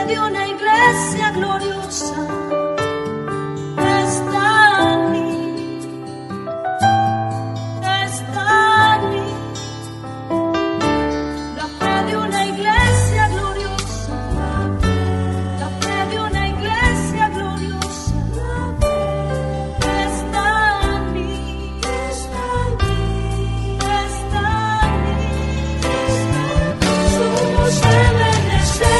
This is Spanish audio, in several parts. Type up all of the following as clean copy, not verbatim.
de una iglesia gloriosa está en mí, está en mí. La fe de una iglesia gloriosa, la fe de una iglesia gloriosa está en mí, está en mí, está en mí. Somos reverecer,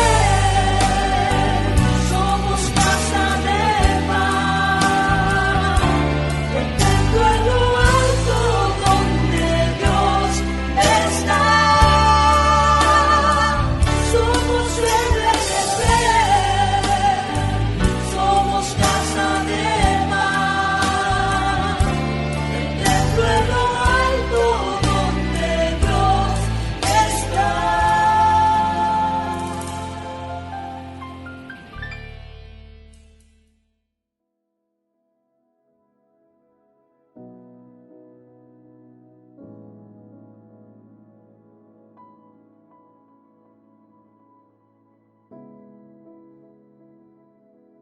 somos casa de paz, el templo en lo alto donde Dios está. Somos reverecer, somos casa de paz, el templo en lo alto donde Dios está.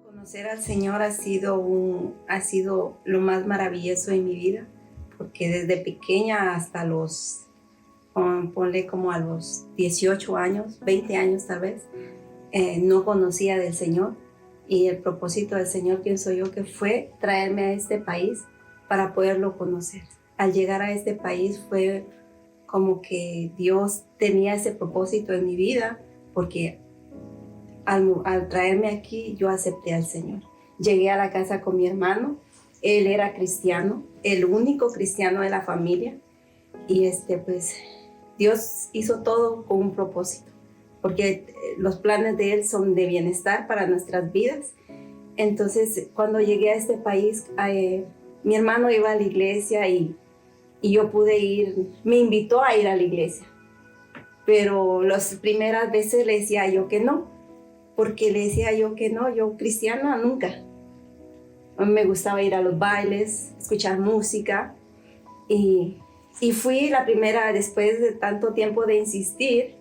Conocer al Señor ha sido lo más maravilloso en mi vida, porque desde pequeña hasta ponle como a los 18 años, 20 años tal vez, no conocía del Señor. Y el propósito del Señor, pienso yo, que fue traerme a este país para poderlo conocer. Al llegar a este país fue como que Dios tenía ese propósito en mi vida, porque al traerme aquí yo acepté al Señor. Llegué a la casa con mi hermano, él era cristiano, el único cristiano de la familia, y pues Dios hizo todo con un propósito, porque los planes de Él son de bienestar para nuestras vidas. Entonces, cuando llegué a este país, mi hermano iba a la iglesia y yo pude ir, me invitó a ir a la iglesia, pero las primeras veces le decía yo que no, porque le decía yo que no, yo cristiana nunca. Me gustaba ir a los bailes, escuchar música, y fui la primera, después de tanto tiempo de insistir.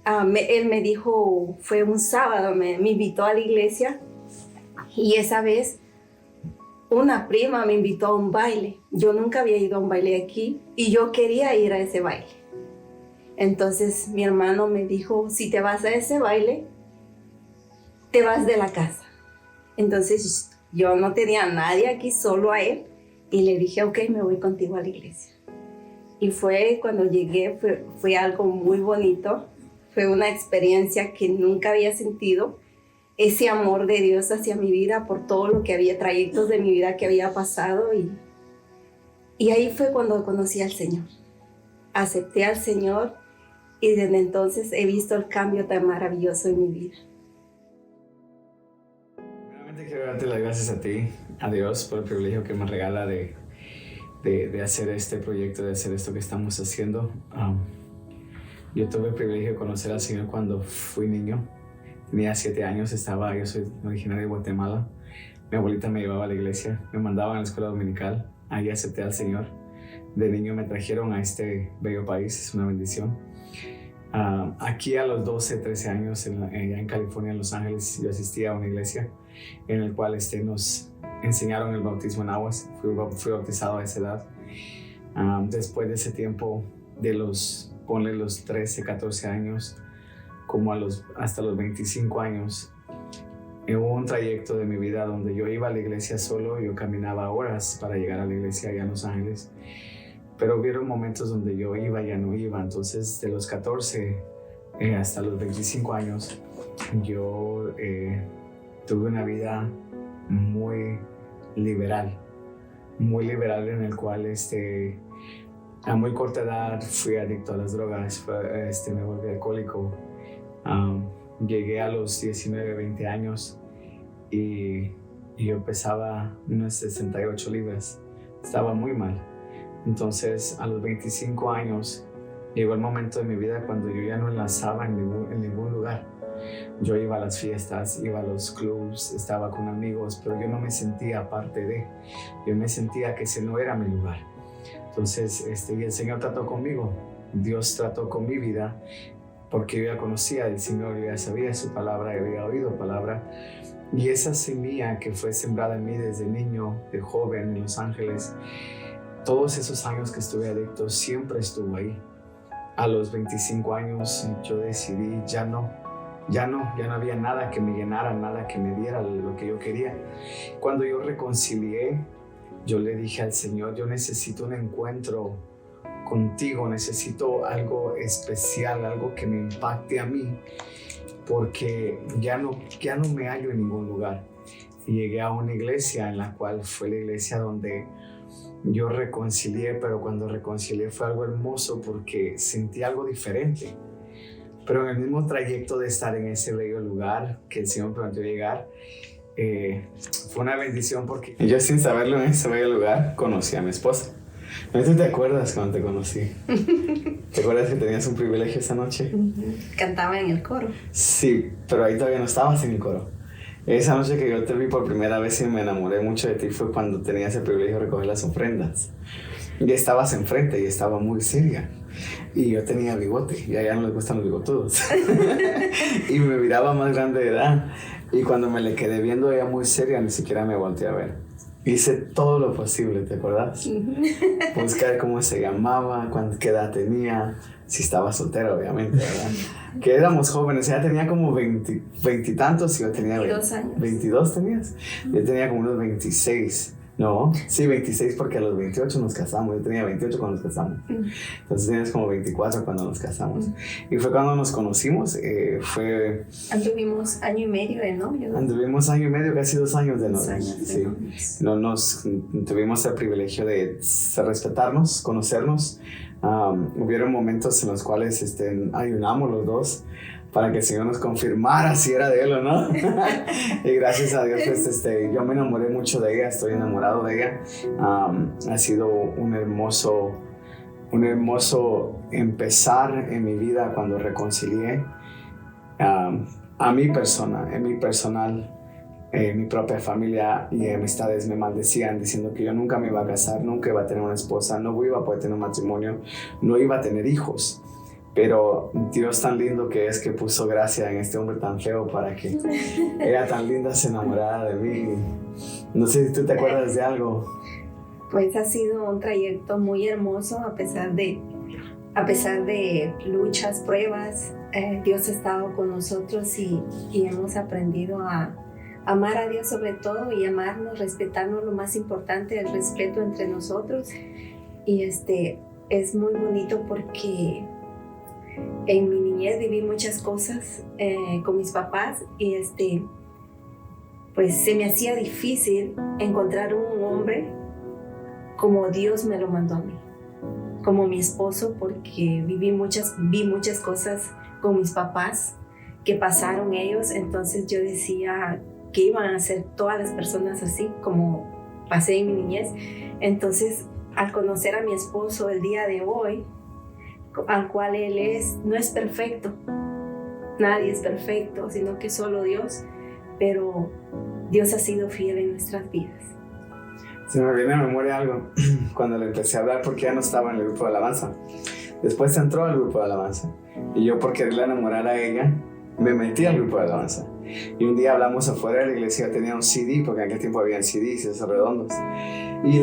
Él me dijo, fue un sábado, me invitó a la iglesia, y esa vez una prima me invitó a un baile. Yo nunca había ido a un baile aquí y yo quería ir a ese baile. Entonces mi hermano me dijo, si te vas a ese baile, te vas de la casa. Entonces yo no tenía a nadie aquí, solo a él, y le dije, ok, me voy contigo a la iglesia. Y cuando llegué, fue algo muy bonito. Fue una experiencia que nunca había sentido, ese amor de Dios hacia mi vida por todo lo que había, trayectos de mi vida que había pasado, y ahí fue cuando conocí al Señor. Acepté al Señor y desde entonces he visto el cambio tan maravilloso en mi vida. Realmente quiero darte las gracias a ti, a Dios, por el privilegio que me regala de hacer este proyecto, de hacer esto que estamos haciendo. Yo tuve el privilegio de conocer al Señor cuando fui niño. Tenía 7 años, yo soy originario de Guatemala. Mi abuelita me llevaba a la iglesia, me mandaba a la escuela dominical. Ahí acepté al Señor. De niño me trajeron a este bello país, es una bendición. Aquí a los 12, 13 años, allá en California, en Los Ángeles, yo asistía a una iglesia en la cual nos enseñaron el bautismo en aguas. Fui bautizado a esa edad. Después de ese tiempo, ponle los 13, 14 años, como hasta los 25 años, hubo un trayecto de mi vida donde yo iba a la iglesia solo. Yo caminaba horas para llegar a la iglesia allá en Los Ángeles, pero hubieron momentos donde yo iba y ya no iba. Entonces, de los 14 hasta los 25 años, yo tuve una vida muy liberal en el cual a muy corta edad fui adicto a las drogas, me volví alcohólico. Llegué a los 19, 20 años y yo pesaba unas 68 libras. Estaba muy mal. Entonces, a los 25 años, llegó el momento de mi vida cuando yo ya no enlazaba en ningún lugar. Yo iba a las fiestas, iba a los clubs, estaba con amigos, pero yo no me sentía parte de. Yo me sentía que ese no era mi lugar. Entonces, y el Señor trató conmigo. Dios trató con mi vida, porque yo ya conocía al Señor, yo ya sabía su palabra, yo había oído palabra. Y esa semilla que fue sembrada en mí desde niño, de joven, en Los Ángeles, todos esos años que estuve adicto, siempre estuvo ahí. A los 25 años yo decidí ya no había nada que me llenara, nada que me diera lo que yo quería. Cuando yo reconcilié, yo le dije al Señor, yo necesito un encuentro contigo, necesito algo especial, algo que me impacte a mí, porque ya no me hallo en ningún lugar. Y llegué a una iglesia en la cual fue la iglesia donde yo reconcilié, pero cuando reconcilié fue algo hermoso porque sentí algo diferente. Pero en el mismo trayecto de estar en ese bello lugar que el Señor me permitió llegar, fue una bendición porque yo, sin saberlo, en ese bello lugar conocí a mi esposa. ¿No te acuerdas cuando te conocí? ¿Te acuerdas que tenías un privilegio esa noche? Cantaba en el coro. Sí, pero ahí todavía no estabas en el coro. Esa noche que yo te vi por primera vez y me enamoré mucho de ti fue cuando tenías el privilegio de recoger las ofrendas. Y estabas enfrente y estaba muy seria. Y yo tenía bigote, y a ella no les gustan los bigotudos. Y me miraba más grande de edad. Y cuando me le quedé viendo ella muy seria, ni siquiera me volteé a ver. Hice todo lo posible, ¿te acuerdas? Buscar cómo se llamaba, qué edad tenía, si estaba soltera, obviamente, ¿verdad? Que éramos jóvenes, ella tenía como 20 y tantos y yo tenía 22 años. ¿22 tenías? Yo tenía como unos 26. No, sí, 26 porque a los 28 nos casamos. Yo tenía 28 cuando nos casamos. Entonces tenías como 24 cuando nos casamos. Y fue cuando nos conocimos. Anduvimos año y medio de novio. Anduvimos año y medio, casi 2 años de novios. Sí. Novios. Nos tuvimos el privilegio de respetarnos, conocernos. Hubieron momentos en los cuales ayunamos los dos para que el Señor nos confirmara si era de Él o no. Y gracias a Dios, pues, yo me enamoré mucho de ella, estoy enamorado de ella. Ha sido un hermoso empezar en mi vida cuando reconcilié a mi persona, en mi personal. Mi propia familia y amistades me maldecían diciendo que yo nunca me iba a casar, nunca iba a tener una esposa, no iba a poder tener un matrimonio, no iba a tener hijos. Pero Dios tan lindo que es que puso gracia en este hombre tan feo para que ella tan linda se enamorara de mí. No sé si tú te acuerdas de algo. Pues ha sido un trayecto muy hermoso a pesar de luchas, pruebas. Dios ha estado con nosotros y hemos aprendido a amar a Dios sobre todo y amarnos, respetarnos, lo más importante, el respeto entre nosotros. Y es muy bonito porque en mi niñez viví muchas cosas con mis papás y pues se me hacía difícil encontrar un hombre como Dios me lo mandó a mí, como mi esposo, porque vi muchas cosas con mis papás que pasaron ellos. Entonces yo decía que iban a ser todas las personas así como pasé en mi niñez. Entonces, al conocer a mi esposo el día de hoy, al cual él no es perfecto, nadie es perfecto, sino que solo Dios, pero Dios ha sido fiel en nuestras vidas. Se me viene a memoria algo cuando le empecé a hablar, porque ya no estaba en el grupo de alabanza. Después entró al grupo de alabanza y yo, por quererle enamorar a ella, me metí al grupo de alabanza. Y un día hablamos afuera de la iglesia, tenía un CD, porque en aquel tiempo habían CDs, esos redondos. Y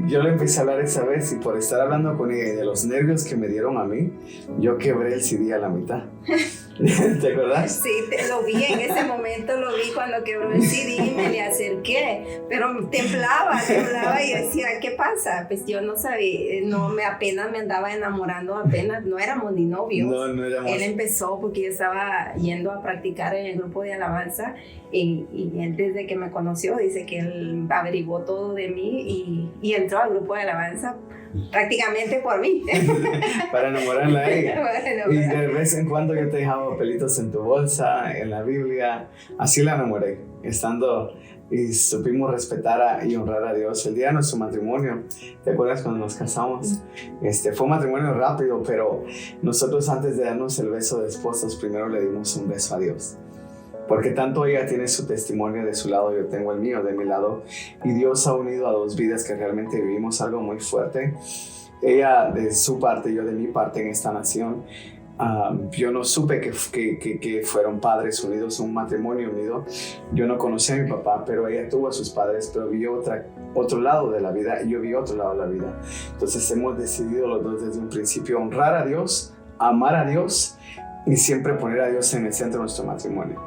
yo le empecé a hablar esa vez, y por estar hablando con ella y de los nervios que me dieron a mí, yo quebré el CD a la mitad. ¿Te acuerdas? Sí, lo vi en ese momento, lo vi cuando quebró el CD y me le acerqué, pero temblaba y decía, ¿qué pasa? Pues yo no sabía, apenas me andaba enamorando, apenas, no éramos ni novios. No éramos. Él empezó porque yo estaba yendo a practicar en el grupo de alabanza y él, desde que me conoció, dice que él averiguó todo de mí y entró al grupo de alabanza prácticamente por mí. Para enamorarla a ella. Y de vez en cuando yo te dejaba papelitos en tu bolsa, en la Biblia. Así la enamoré, estando y supimos respetar y honrar a Dios. El día de nuestro matrimonio, ¿te acuerdas cuando nos casamos? Fue un matrimonio rápido, pero nosotros, antes de darnos el beso de esposos, primero le dimos un beso a Dios. Porque tanto ella tiene su testimonio de su lado, yo tengo el mío de mi lado, y Dios ha unido a dos vidas que realmente vivimos algo muy fuerte. Ella de su parte, yo de mi parte en esta nación, Yo no supe que fueron padres unidos, un matrimonio unido. Yo no conocí a mi papá, pero ella tuvo a sus padres, pero vio otro lado de la vida y yo vi otro lado de la vida. Entonces hemos decidido los dos desde un principio honrar a Dios, amar a Dios y siempre poner a Dios en el centro de nuestro matrimonio.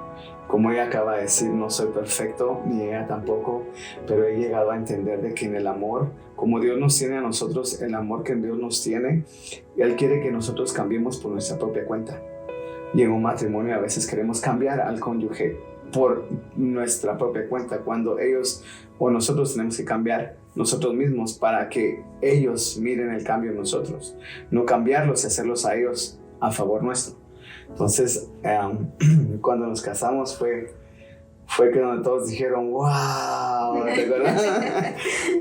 Como ella acaba de decir, no soy perfecto, ni ella tampoco, pero he llegado a entender de que en el amor, como Dios nos tiene a nosotros, el amor que Dios nos tiene, Él quiere que nosotros cambiemos por nuestra propia cuenta. Y en un matrimonio a veces queremos cambiar al cónyuge por nuestra propia cuenta, cuando ellos o nosotros tenemos que cambiar nosotros mismos para que ellos miren el cambio en nosotros, no cambiarlos y hacerlos a ellos a favor nuestro. Entonces, cuando nos casamos fue que donde todos dijeron, wow, ¿te acuerdas?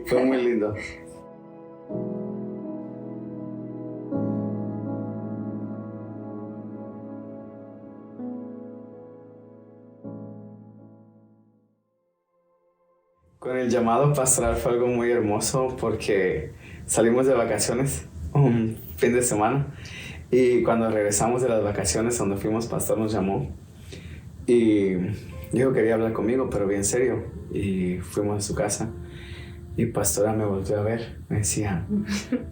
Fue muy lindo. Con el llamado pastoral fue algo muy hermoso porque salimos de vacaciones un fin de semana. Y cuando regresamos de las vacaciones donde fuimos, pastor nos llamó y dijo que quería hablar conmigo, pero bien serio. Y fuimos a su casa y pastora me volteó a ver, me decía,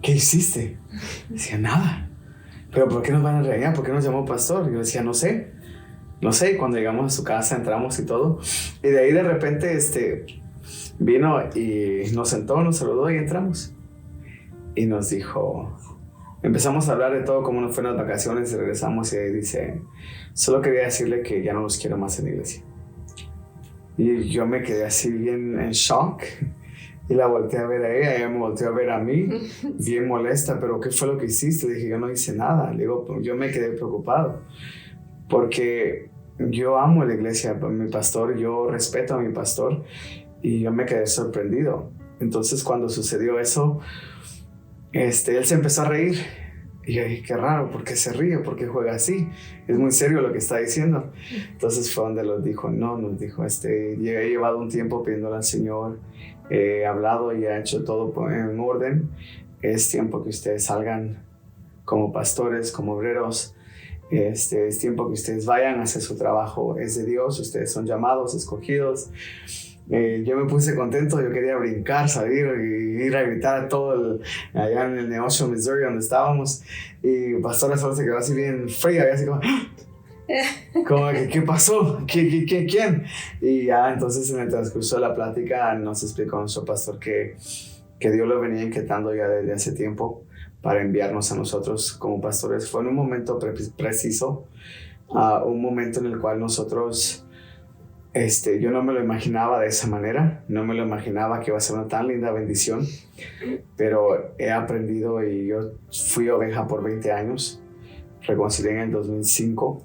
¿qué hiciste? Decía, nada. ¿Pero por qué nos van a regañar? ¿Por qué nos llamó pastor? Y yo decía, no sé. Y cuando llegamos a su casa entramos y todo. Y de ahí de repente vino y nos sentó, nos saludó y entramos. Y nos dijo... Empezamos a hablar de todo, cómo nos fueron las vacaciones y regresamos y dice, solo quería decirle que ya no los quiero más en la iglesia. Y yo me quedé así bien en shock y la volteé a ver a ella me volteó a ver a mí, bien molesta, pero ¿qué fue lo que hiciste? Le dije, yo no hice nada. Le digo, yo me quedé preocupado porque yo amo la iglesia, mi pastor, yo respeto a mi pastor y yo me quedé sorprendido. Entonces cuando sucedió eso, él se empezó a reír y yo dije, qué raro, ¿por qué se ríe? ¿Por qué juega así? Es muy serio lo que está diciendo. Entonces fue donde nos dijo, he llevado un tiempo pidiéndole al Señor, he hablado y he hecho todo en orden. Es tiempo que ustedes salgan como pastores, como obreros. Es tiempo que ustedes vayan a hacer su trabajo, es de Dios, ustedes son llamados, escogidos. Yo me puse contento, yo quería brincar, salir y ir a gritar a todo allá en el Neosho, Missouri, donde estábamos. Y pastora solo se quedó así bien fría, y así como ¿qué pasó? ¿Quién? Y ya entonces en el transcurso de la plática nos explicó nuestro pastor que Dios lo venía inquietando ya desde hace tiempo para enviarnos a nosotros como pastores. Fue en un momento preciso, un momento en el cual nosotros... yo no me lo imaginaba de esa manera, no me lo imaginaba que iba a ser una tan linda bendición, pero he aprendido y yo fui oveja por 20 años, reconcilié en el 2005,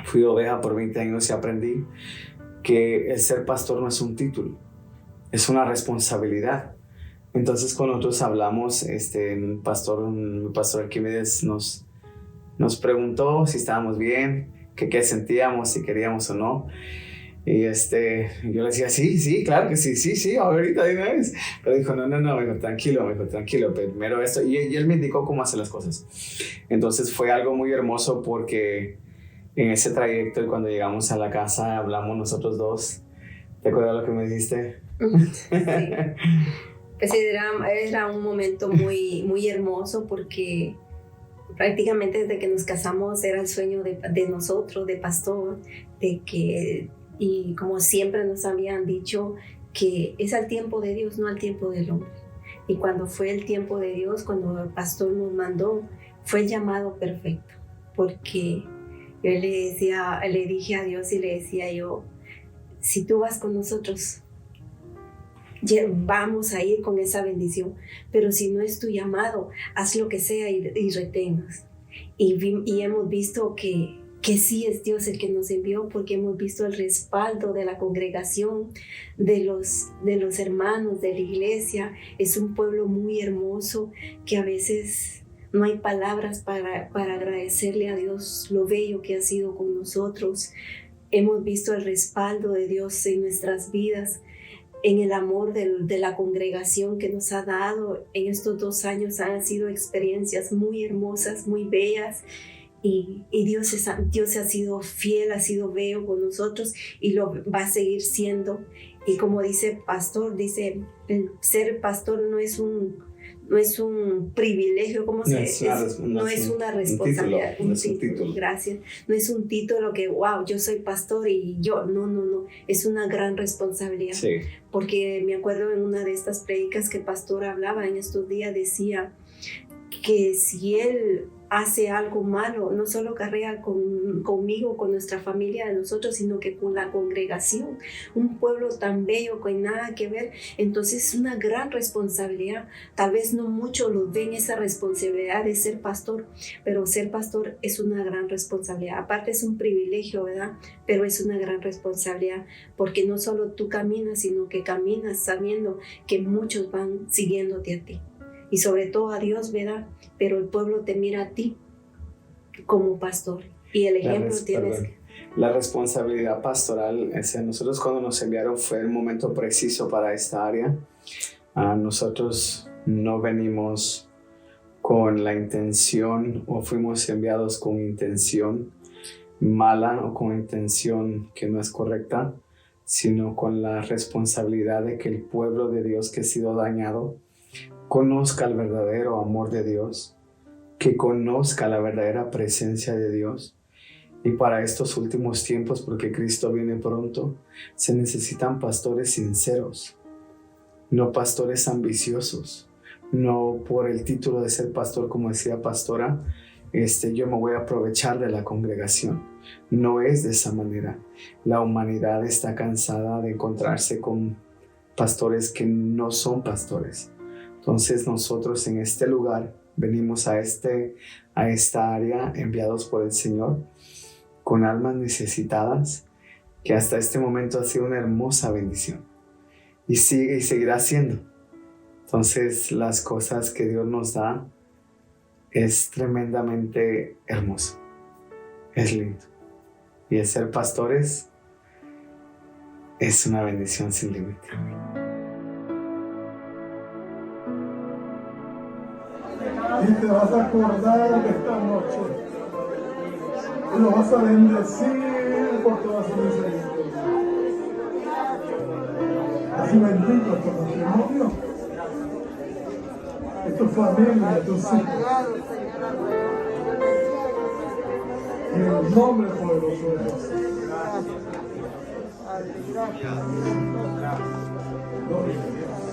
fui oveja por 20 años y aprendí que el ser pastor no es un título, es una responsabilidad. Entonces cuando nosotros hablamos, el pastor Arquímedes nos preguntó si estábamos bien, que qué sentíamos, si queríamos o no. Y yo le decía, sí, claro que sí, ahorita de una vez. Pero dijo, no, me dijo, tranquilo, primero esto. Y él me indicó cómo hacer las cosas. Entonces fue algo muy hermoso porque en ese trayecto, cuando llegamos a la casa, hablamos nosotros dos. ¿Te acuerdas lo que me dijiste? Sí. Pues era un momento muy, muy hermoso porque... prácticamente desde que nos casamos era el sueño de nosotros, de pastor, y como siempre nos habían dicho que es al tiempo de Dios, no al tiempo del hombre. Y cuando fue el tiempo de Dios, cuando el pastor nos mandó, fue el llamado perfecto, porque yo le dije a Dios y le decía yo, si tú vas con nosotros, vamos a ir con esa bendición, pero si no es tu llamado, haz lo que sea y reténnos. Y hemos visto que sí es Dios el que nos envió, porque hemos visto el respaldo de la congregación, de los hermanos de la iglesia. Es un pueblo muy hermoso que a veces no hay palabras para agradecerle a Dios lo bello que ha sido con nosotros. Hemos visto el respaldo de Dios en nuestras vidas. en el amor de la congregación que nos ha dado en estos 2 años. Han sido experiencias muy hermosas, muy bellas. Y Dios ha sido fiel, ha sido bello con nosotros y lo va a seguir siendo. Y como dice pastor, dice, el ser pastor no es un privilegio, no es una responsabilidad, no es un título. Gracias. No es un título que, wow, yo soy pastor y yo, no, es una gran responsabilidad. Sí. Porque me acuerdo en una de estas prédicas que el pastor hablaba en estos días, decía que si él hace algo malo, no solo carrea conmigo, con nuestra familia de nosotros, sino que con la congregación, un pueblo tan bello, con nada que ver. Entonces es una gran responsabilidad. Tal vez no muchos lo ven esa responsabilidad de ser pastor, pero ser pastor es una gran responsabilidad. Aparte es un privilegio, ¿verdad? Pero es una gran responsabilidad, porque no solo tú caminas, sino que caminas sabiendo que muchos van siguiéndote a ti. Y sobre todo a Dios, ¿verdad? Pero el pueblo te mira a ti como pastor. Y el ejemplo tienes. La responsabilidad pastoral, nosotros cuando nos enviaron fue el momento preciso para esta área. Nosotros no venimos con la intención o fuimos enviados con intención mala o con intención que no es correcta, sino con la responsabilidad de que el pueblo de Dios que ha sido dañado conozca el verdadero amor de Dios, que conozca la verdadera presencia de Dios. Y para estos últimos tiempos, porque Cristo viene pronto, se necesitan pastores sinceros, no pastores ambiciosos, no por el título de ser pastor, como decía pastora, yo me voy a aprovechar de la congregación. No es de esa manera. La humanidad está cansada de encontrarse con pastores que no son pastores. Entonces nosotros en este lugar venimos a esta área enviados por el Señor con almas necesitadas, que hasta este momento ha sido una hermosa bendición y sigue y seguirá siendo. Entonces las cosas que Dios nos da es tremendamente hermoso, es lindo, y el ser pastores es una bendición sin límite. Y te vas a acordar de esta noche. Y lo vas a bendecir por toda su misericordia. Así bendigo a tu matrimonio, a tu familia, a tus hijos. En el nombre poderoso de Jesús. Gloria a Dios.